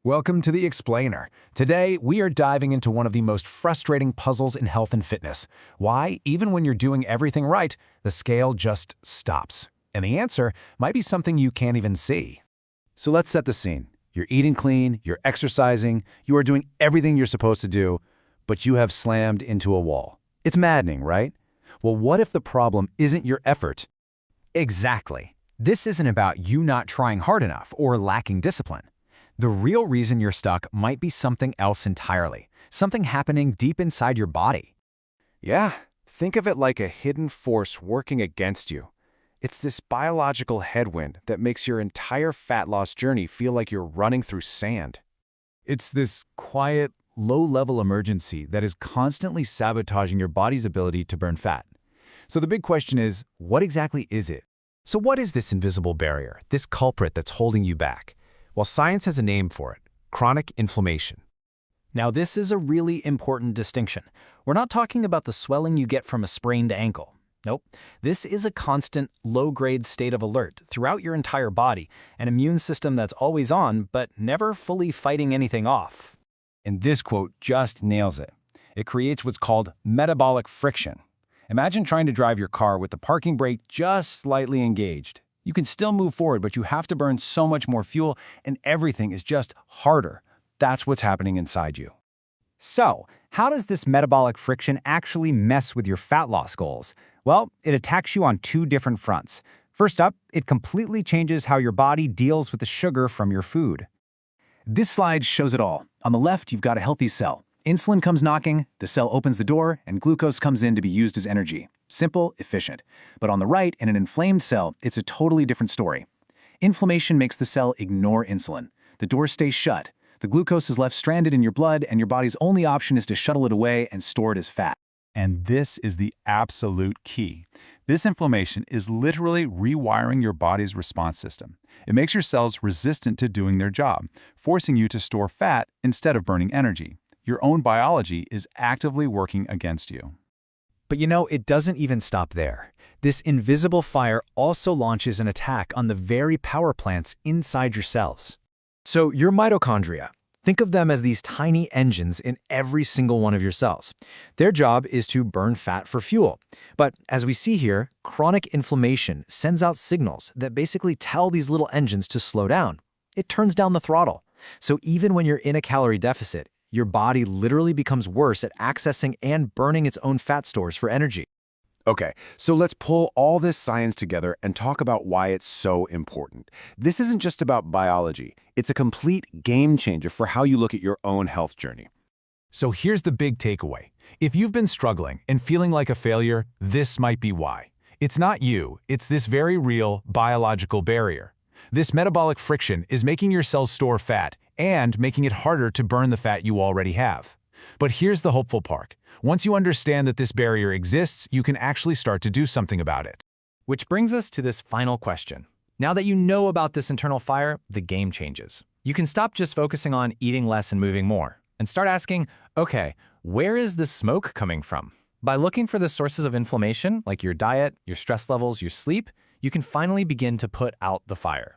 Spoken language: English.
Welcome to The Explainer. Today, we are diving into one of the most frustrating puzzles in health and fitness. Why, even when you're doing everything right, the scale just stops. And the answer might be something you can't even see. So let's set the scene. You're eating clean, you're exercising, you are doing everything you're supposed to do, but you have slammed into a wall. It's maddening, right? Well, what if the problem isn't your effort? Exactly. This isn't about you not trying hard enough or lacking discipline. The real reason you're stuck might be something else entirely, something happening deep inside your body. Yeah, think of it like a hidden force working against you. It's this biological headwind that makes your entire fat loss journey feel like you're running through sand. It's this quiet, low-level emergency that is constantly sabotaging your body's ability to burn fat. So the big question is, what exactly is it? So what is this invisible barrier, this culprit that's holding you back? Well, science has a name for it: chronic inflammation. Now, this is a really important distinction. We're not talking about the swelling you get from a sprained ankle. Nope. This is a constant, low-grade state of alert throughout your entire body, an immune system that's always on, but never fully fighting anything off. And this quote just nails it. It creates what's called metabolic friction. Imagine trying to drive your car with the parking brake just slightly engaged. You can still move forward, but you have to burn so much more fuel, and everything is just harder. That's what's happening inside you. So, how does this metabolic friction actually mess with your fat loss goals? Well, it attacks you on two different fronts. First up, it completely changes how your body deals with the sugar from your food. This slide shows it all. On the left, you've got a healthy cell. Insulin comes knocking, the cell opens the door, and glucose comes in to be used as energy. Simple, efficient. But on the right, in an inflamed cell, it's a totally different story. Inflammation makes the cell ignore insulin. The door stays shut. The glucose is left stranded in your blood, and your body's only option is to shuttle it away and store it as fat. And this is the absolute key. This inflammation is literally rewiring your body's response system. It makes your cells resistant to doing their job, forcing you to store fat instead of burning energy. Your own biology is actively working against you. But you know, it doesn't even stop there. This invisible fire also launches an attack on the very power plants inside your cells. So your mitochondria, think of them as these tiny engines in every single one of your cells. Their job is to burn fat for fuel. But as we see here, chronic inflammation sends out signals that basically tell these little engines to slow down. It turns down the throttle. So even when you're in a calorie deficit, your body literally becomes worse at accessing and burning its own fat stores for energy. Okay, so let's pull all this science together and talk about why it's so important. This isn't just about biology. It's a complete game changer for how you look at your own health journey. So here's the big takeaway. If you've been struggling and feeling like a failure, this might be why. It's not you, it's this very real biological barrier. This metabolic friction is making your cells store fat and making it harder to burn the fat you already have. But here's the hopeful part. Once you understand that this barrier exists, you can actually start to do something about it. Which brings us to this final question. Now that you know about this internal fire, the game changes. You can stop just focusing on eating less and moving more, and start asking, okay, where is the smoke coming from? By looking for the sources of inflammation, like your diet, your stress levels, your sleep, you can finally begin to put out the fire.